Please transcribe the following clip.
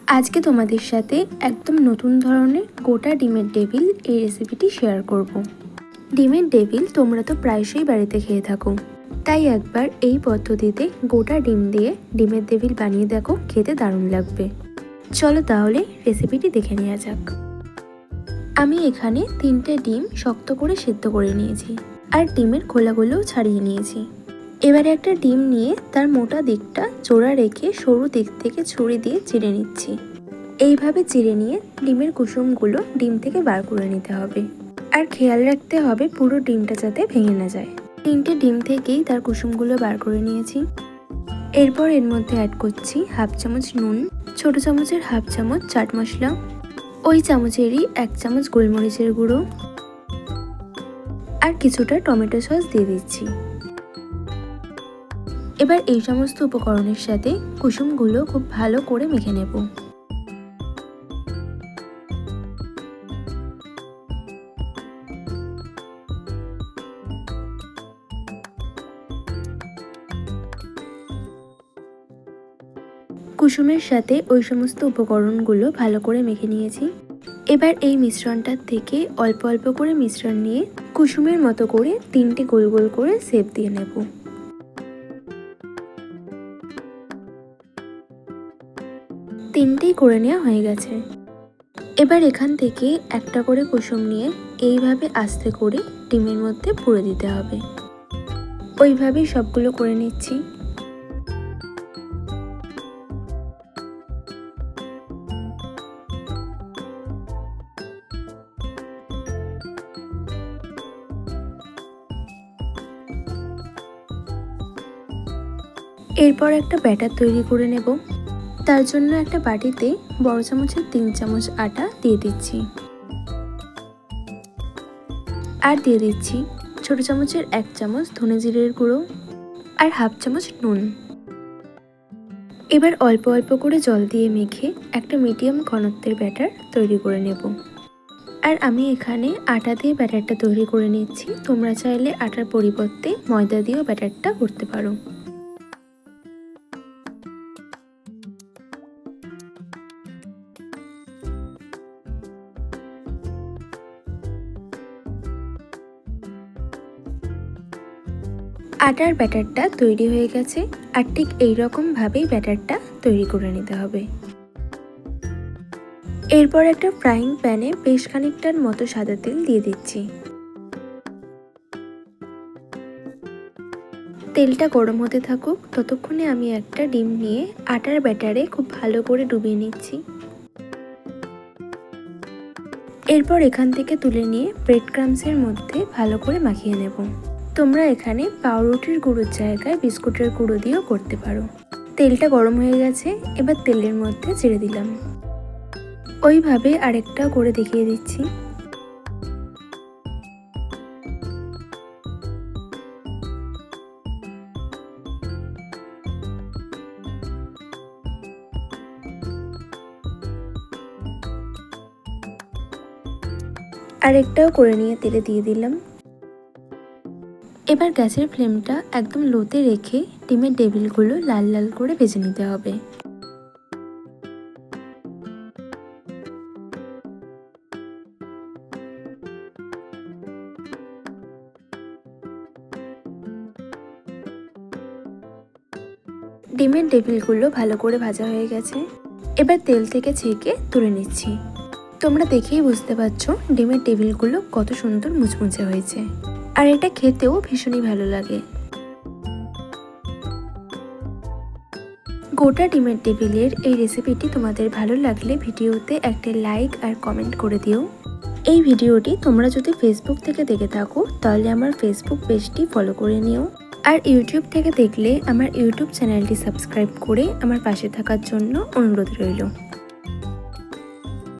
আজকে তোমাদের সাথে একদম নতুন ধরনের গোটা ডিমের ডেভিল এই রেসিপিটি শেয়ার করব। ডিমের ডেভিল তোমরা তো প্রায়শই বাড়িতে খেয়ে থাকো, তাই একবার এই পদ্ধতিতে গোটা ডিম দিয়ে ডিমের ডেভিল বানিয়ে দেখো, খেতে দারুণ লাগবে। চলো তাহলে রেসিপিটি দেখে নেওয়া যাক। আমি এখানে 3টে ডিম শক্ত করে সেদ্ধ করে নিয়েছি আর ডিমের খোলাগুলোও ছাড়িয়ে নিয়েছি। এবারে একটা ডিম নিয়ে তার মোটা দিকটা চোড়া রেখে সরু দিক থেকে ছুরি দিয়ে চিড়ে নিচ্ছি। এইভাবে চিড়ে নিয়ে ডিমের কুসুমগুলো ডিম থেকে বার করে নিতে হবে, আর খেয়াল রাখতে হবে পুরো ডিমটা যাতে ভেঙে না যায়। 3টে ডিম থেকেই তার কুসুমগুলো বার করে নিয়েছি। এরপর এর মধ্যে অ্যাড করছি হাফ চামচ নুন, ছোট চামচের হাফ চামচ চাট মশলা, ওই চামচেরই 1 চামচ গোলমরিচের গুঁড়ো আর কিছুটা টমেটো সস দিয়ে দিচ্ছি। এবার এই সমস্ত উপকরণের সাথে কুসুমগুলো খুব ভালো করে মেখে নেব। কুসুমের সাথে ওই সমস্ত উপকরণগুলো ভালো করে মেখে নিয়েছি। এবার এই মিশ্রণটার থেকে অল্প অল্প করে মিশ্রণ নিয়ে কুসুমের মতো করে 3টে গোল গোল করে শেপ দিয়ে নেব। তিনটেই করে নেওয়া হয়ে গেছে। এবার এখান থেকে একটা করে কুসুম নিয়ে এইভাবে আস্তে করে ডিমের মধ্যে পুরে দিতে হবে। ওইভাবেই সবগুলো করে নিচ্ছি। এরপর একটা ব্যাটার তৈরি করে নেব। তার জন্য একটা বাটিতে বড় চামচের 3 চামচ আটা দিয়ে দিচ্ছি, আর দিয়ে দিচ্ছি ছোট চামচের 1 চামচ ধনে জিরের গুঁড়ো আর হাফ চামচ নুন। এবার অল্প অল্প করে জল দিয়ে মেখে একটা মিডিয়াম ঘনত্বের ব্যাটার তৈরি করে নেব। আর আমি এখানে আটা দিয়ে ব্যাটারটা তৈরি করে নিচ্ছি। তোমরা চাইলে আটার পরিবর্তে ময়দা দিয়েও ব্যাটারটা করতে পারো। আটার ব্যাটারটা তৈরি হয়ে গেছে, আর ঠিক এইরকমভাবেই ব্যাটারটা তৈরি করে নিতে হবে। এরপর একটা ফ্রাইং প্যানে বেশ খানিকটার মতো সাদা তেল দিয়ে দিচ্ছি। তেলটা গরম হতে থাকুক, ততক্ষণে আমি একটা ডিম নিয়ে আটার ব্যাটারে খুব ভালো করে ডুবিয়ে নিচ্ছি। এরপর এখান থেকে তুলে নিয়ে ব্রেড ক্রাম্বসের মধ্যে ভালো করে মাখিয়ে নেব। তোমরা এখানে পাউরুটির গুঁড়োর জায়গায় বিস্কুটের গুঁড়ো দিয়েও করতে পারো। তেলটা গরম হয়ে গেছে, এবার তেলের মধ্যে ছেড়ে দিলাম। ওইভাবে আরেকটা করে দেখিয়ে দিচ্ছি। আরেকটাও করে নিয়ে তেলে দিয়ে দিলাম। এবার গ্যাসের ফ্লেমটা একদম লোতে রেখে ডিমের ডেভিলগুলো লাল লাল করে ভেজে নিতে হবে। ডিমের ডেভিলগুলো ভালো করে ভাজা হয়ে গেছে। এবার তেল থেকে ছেঁকে তুলে নিচ্ছি। তোমরা দেখেই বুঝতে পারছো ডিমের ডেভিলগুলো কত সুন্দর মুচমুচে হয়েছে, আর এটা খেতেও ভীষণই ভালো লাগে। গোটা ডিমের ডেভিলের এই রেসিপিটি তোমাদের ভালো লাগলে ভিডিওতে একটা লাইক আর কমেন্ট করে দিও। এই ভিডিওটি তোমরা যদি ফেসবুক থেকে দেখে থাকো তাহলে আমার ফেসবুক পেজটি ফলো করে নিও, আর ইউটিউব থেকে দেখলে আমার ইউটিউব চ্যানেলটি সাবস্ক্রাইব করে আমার পাশে থাকার জন্য অনুরোধ রইল।